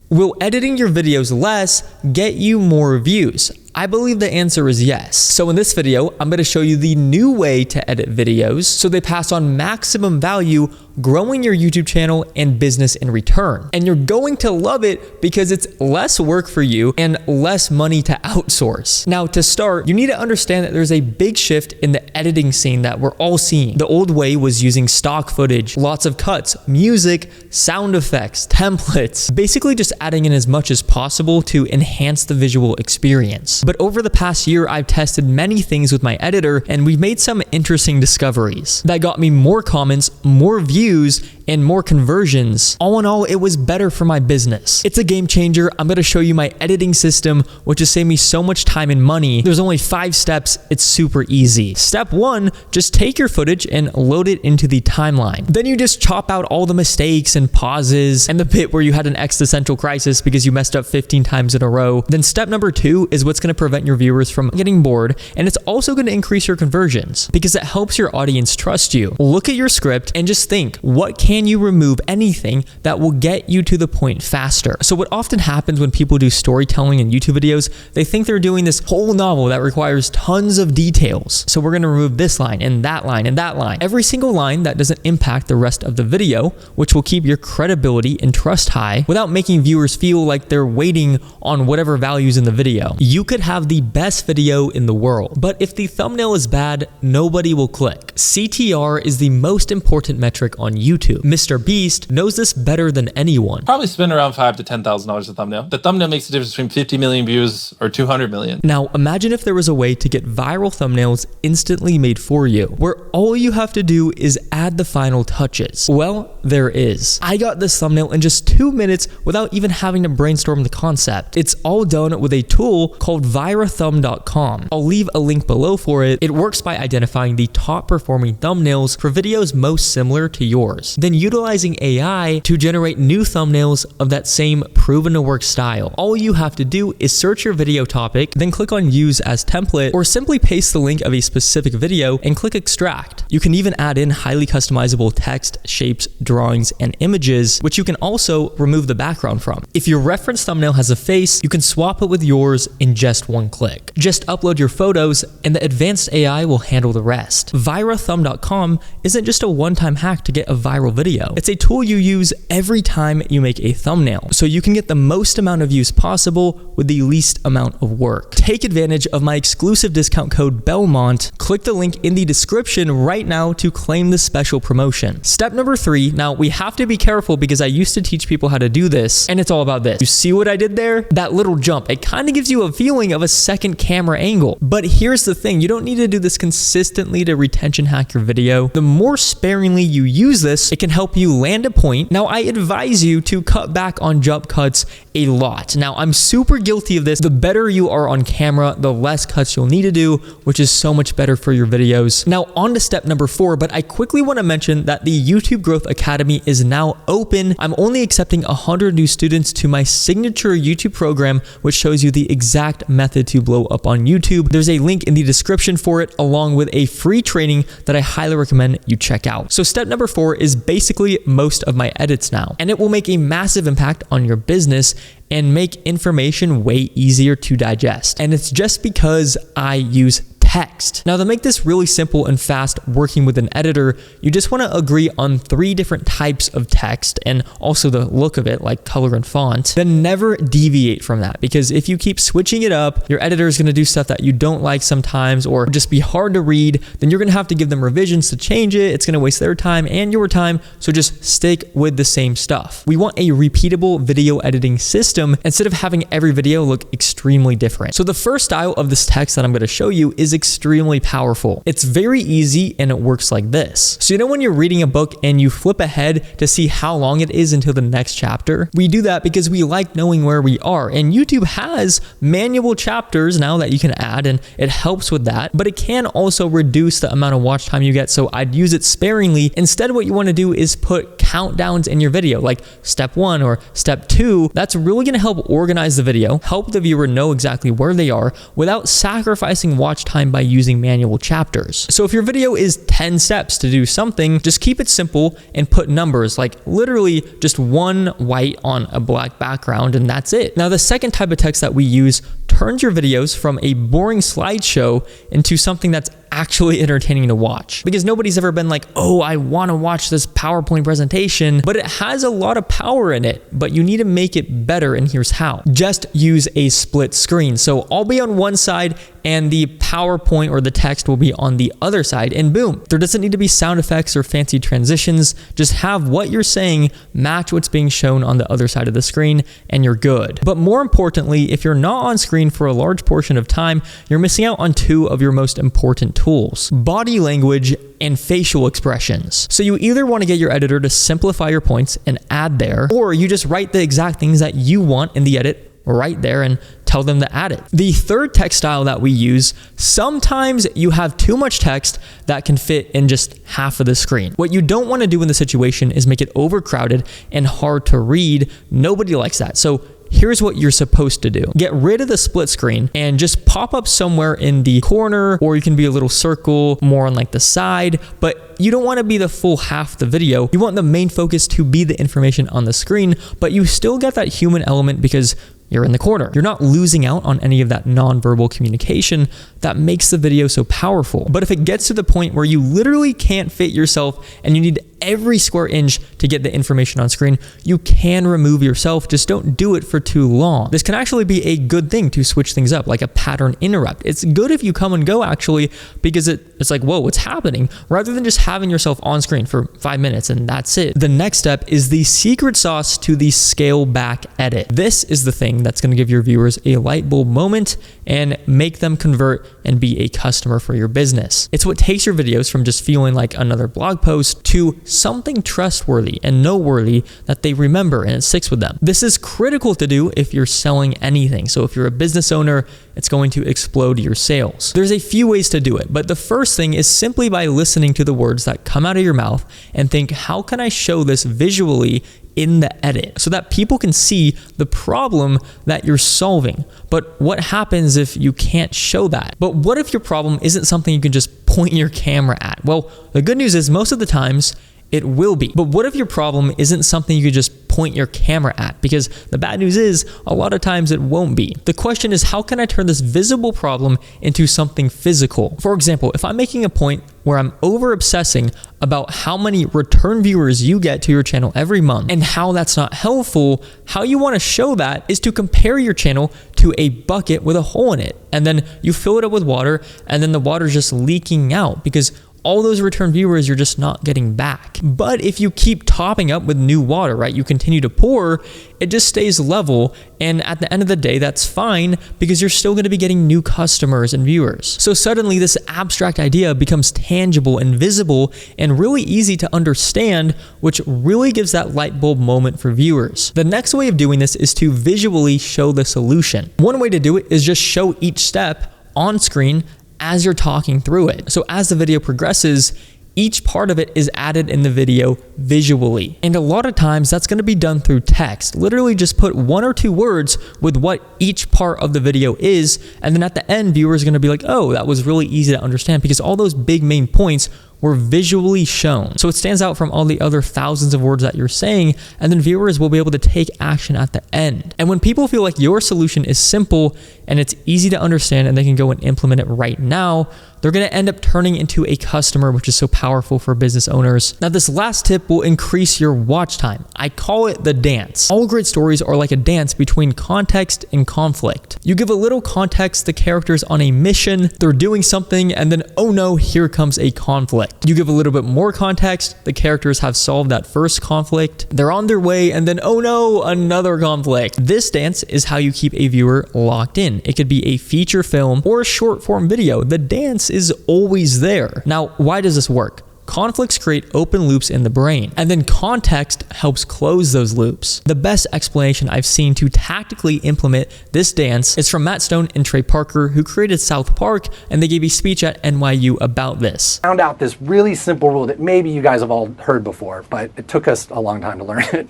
Will editing your videos less get you more views? I believe the answer is yes. So in this video, I'm going to show you the new way to edit videos so they pass on maximum value, growing your YouTube channel and business in return. And you're going to love it because it's less work for you and less money to outsource. Now to start, you need to understand that there's a big shift in the editing scene that we're all seeing. The old way was using stock footage, lots of cuts, music, sound effects, templates, basically just adding in as much as possible to enhance the visual experience. But over the past year, I've tested many things with my editor and we've made some interesting discoveries that got me more comments, more views, and more conversions. All in all, it was better for my business. It's a game changer. I'm going to show you my editing system, which has saved me so much time and money. There's only 5 steps. It's super easy. Step 1, just take your footage and load it into the timeline. Then you just chop out all the mistakes and pauses and the bit where you had an existential crisis because you messed up 15 times in a row. Then step number 2 is what's going to prevent your viewers from getting bored, and it's also going to increase your conversions because it helps your audience trust you. Look at your script and just think, what can you remove anything that will get you to the point faster? So what often happens when people do storytelling in YouTube videos, they think they're doing this whole novel that requires tons of details. So we're going to remove this line and that line and that line. Every single line that doesn't impact the rest of the video, which will keep your credibility and trust high without making viewers feel like they're waiting on whatever values in the video. You could have the best video in the world, but if the thumbnail is bad, nobody will click. CTR is the most important metric on YouTube. Mr. Beast knows this better than anyone. Probably spend around $5,000 to $10,000 a thumbnail. The thumbnail makes the difference between 50 million views or 200 million. Now, imagine if there was a way to get viral thumbnails instantly made for you, where all you have to do is add the final touches. Well, there is. I got this thumbnail in just 2 minutes without even having to brainstorm the concept. It's all done with a tool called Virathumb.com. I'll leave a link below for it. It works by identifying the top performing thumbnails for videos most similar to yours, then utilizing AI to generate new thumbnails of that same proven to work style. All you have to do is search your video topic, then click on use as template, or simply paste the link of a specific video and click extract. You can even add in highly customizable text, shapes, drawings, and images, which you can also remove the background from. If your reference thumbnail has a face, you can swap it with yours in just one click. Just upload your photos and the advanced AI will handle the rest. Virathumb.com isn't just a one-time hack to get a viral video. It's a tool you use every time you make a thumbnail, so you can get the most amount of views possible with the least amount of work. Take advantage of my exclusive discount code Belmont. Click the link in the description right now to claim this special promotion. Step number 3, now we have to be careful because I used to teach people how to do this, and it's all about this. You see what I did there? That little jump, it kind of gives you a feeling of a second camera angle. But here's the thing, you don't need to do this consistently to retention hack your video. The more sparingly you use this, it can help you land a point. Now, I advise you to cut back on jump cuts a lot. Now, I'm super guilty of this. The better you are on camera, the less cuts you'll need to do, which is so much better for your videos. Now, on to step number 4, but I quickly want to mention that the YouTube Growth Academy is now open. I'm only accepting 100 new students to my signature YouTube program, which shows you the exact method to blow up on YouTube. There's a link in the description for it, along with a free training that I highly recommend you check out. So step number 4 is basically most of my edits now, and it will make a massive impact on your business and make information way easier to digest. And it's just because I use text. Now, to make this really simple and fast working with an editor, you just want to agree on 3 different types of text and also the look of it, like color and font. Then never deviate from that, because if you keep switching it up, your editor is going to do stuff that you don't like sometimes or just be hard to read. Then you're going to have to give them revisions to change it. It's going to waste their time and your time. So just stick with the same stuff. We want a repeatable video editing system instead of having every video look extremely different. So the first style of this text that I'm going to show you is extremely powerful. It's very easy and it works like this. So you know when you're reading a book and you flip ahead to see how long it is until the next chapter? We do that because we like knowing where we are, and YouTube has manual chapters now that you can add, and it helps with that, but it can also reduce the amount of watch time you get, so I'd use it sparingly. Instead, what you want to do is put countdowns in your video, like step 1 or step 2. That's really going to help organize the video, help the viewer know exactly where they are without sacrificing watch time by using manual chapters. So if your video is 10 steps to do something, just keep it simple and put numbers, like literally just one white on a black background, and that's it. Now, the second type of text that we use turns your videos from a boring slideshow into something that's actually entertaining to watch. Because nobody's ever been like, oh, I want to watch this PowerPoint presentation, but it has a lot of power in it, but you need to make it better, and here's how. Just use a split screen. So I'll be on one side and the PowerPoint or the text will be on the other side, and boom. There doesn't need to be sound effects or fancy transitions. Just have what you're saying match what's being shown on the other side of the screen, and you're good. But more importantly, if you're not on screen for a large portion of time, you're missing out on two of your most important tools: body language and facial expressions. So you either want to get your editor to simplify your points and add there, or you just write the exact things that you want in the edit right there and tell them to add it. The third text style that we use, sometimes you have too much text that can fit in just half of the screen. What you don't want to do in the situation is make it overcrowded and hard to read. Nobody likes that. So here's what you're supposed to do. Get rid of the split screen and just pop up somewhere in the corner, or you can be a little circle more on like the side, but you don't want to be the full half the video. You want the main focus to be the information on the screen, but you still get that human element because you're in the corner. You're not losing out on any of that nonverbal communication that makes the video so powerful. But if it gets to the point where you literally can't fit yourself and you need every square inch to get the information on screen, you can remove yourself. Just don't do it for too long. This can actually be a good thing to switch things up, like a pattern interrupt. It's good if you come and go actually, because it's like, whoa, what's happening? Rather than just having yourself on screen for 5 minutes and that's it. The next step is the secret sauce to the scale back edit. This is the thing that's going to give your viewers a light bulb moment and make them convert and be a customer for your business. It's what takes your videos from just feeling like another blog post to something trustworthy and noteworthy that they remember and it sticks with them. This is critical to do if you're selling anything. So if you're a business owner, it's going to explode your sales. There's a few ways to do it, but the first thing is simply by listening to the words that come out of your mouth and think, how can I show this visually in the edit so that people can see the problem that you're solving? But what happens if you can't show that? But what if your problem isn't something you can just point your camera at? Well, the good news is most of the times it will be. But what if your problem isn't something you could just point your camera at? Because the bad news is a lot of times it won't be. The question is, how can I turn this visible problem into something physical? For example, if I'm making a point where I'm over obsessing about how many return viewers you get to your channel every month and how that's not helpful, how you want to show that is to compare your channel to a bucket with a hole in it. And then you fill it up with water, and then the water's just leaking out because all those return viewers you're just not getting back. But if you keep topping up with new water, right, you continue to pour, it just stays level. And at the end of the day, that's fine because you're still going to be getting new customers and viewers. So suddenly this abstract idea becomes tangible and visible and really easy to understand, which really gives that light bulb moment for viewers. The next way of doing this is to visually show the solution. One way to do it is just show each step on screen as you're talking through it. So as the video progresses, each part of it is added in the video visually. And a lot of times that's going to be done through text. Literally just put 1 or 2 words with what each part of the video is. And then at the end, viewers are going to be like, oh, that was really easy to understand because all those big main points were visually shown. So it stands out from all the other thousands of words that you're saying, and then viewers will be able to take action at the end. And when people feel like your solution is simple and it's easy to understand and they can go and implement it right now, they're going to end up turning into a customer, which is so powerful for business owners. Now, this last tip will increase your watch time. I call it the dance. All great stories are like a dance between context and conflict. You give a little context, the character's on a mission, they're doing something, and then, oh no, here comes a conflict. You give a little bit more context, the characters have solved that first conflict, they're on their way, and then, oh no, another conflict. This dance is how you keep a viewer locked in. It could be a feature film or a short form video. The dance is always there. Now, why does this work? Conflicts create open loops in the brain, and then context helps close those loops. The best explanation I've seen to tactically implement this dance is from Matt Stone and Trey Parker, who created South Park, and they gave a speech at NYU about this. Found out this really simple rule that maybe you guys have all heard before, but it took us a long time to learn it.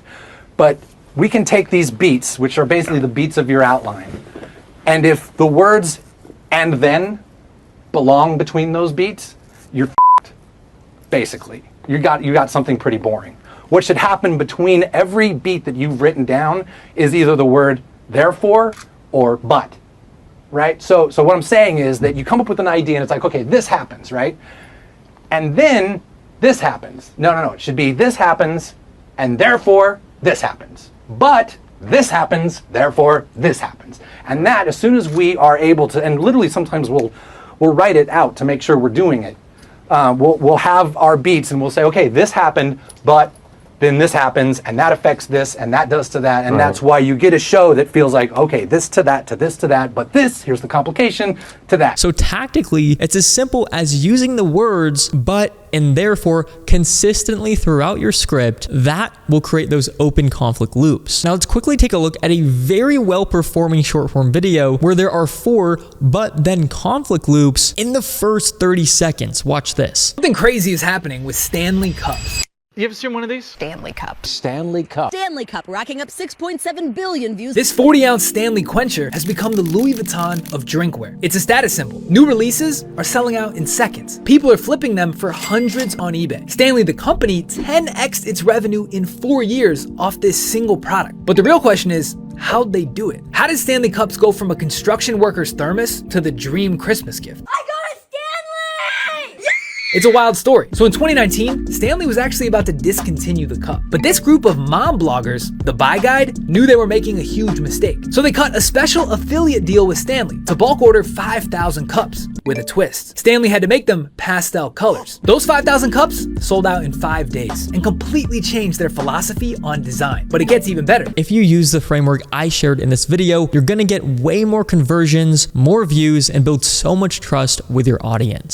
But we can take these beats, which are basically the beats of your outline, and if the words "and then" belong between those beats, you're f***ed, basically. You got something pretty boring. What should happen between every beat that you've written down is either the word therefore or but, right? So what I'm saying is that you come up with an idea and it's like, okay, this happens, right? And then this happens. No, it should be this happens and therefore this happens. But this happens, therefore this happens. And that, as soon as we are able to, and literally sometimes we'll write it out to make sure we're doing it. We'll have our beats and we'll say, okay, this happened, but then this happens, and that affects this, and that does to that, and that's why you get a show that feels like, okay, this to that, to this to that, but this, here's the complication, to that. So tactically, it's as simple as using the words but and therefore consistently throughout your script. That will create those open conflict loops. Now let's quickly take a look at a very well-performing short-form video where there are 4 but then conflict loops in the first 30 seconds. Watch this. Something crazy is happening with Stanley Cups. You ever seen one of these? Stanley Cup. Stanley Cup. Stanley Cup, racking up 6.7 billion views. This 40-ounce Stanley Quencher has become the Louis Vuitton of drinkware. It's a status symbol. New releases are selling out in seconds. People are flipping them for hundreds on eBay. Stanley, the company, 10x'd its revenue in 4 years off this single product. But the real question is, how'd they do it? How did Stanley Cups go from a construction worker's thermos to the dream Christmas gift? I got a Stanley! Yeah! It's a wild story. So in 2019, Stanley was actually about to discontinue the cup. But this group of mom bloggers, the Buy Guide, knew they were making a huge mistake. So they cut a special affiliate deal with Stanley to bulk order 5,000 cups with a twist. Stanley had to make them pastel colors. Those 5,000 cups sold out in 5 days and completely changed their philosophy on design. But it gets even better. If you use the framework I shared in this video, you're gonna get way more conversions, more views, and build so much trust with your audience.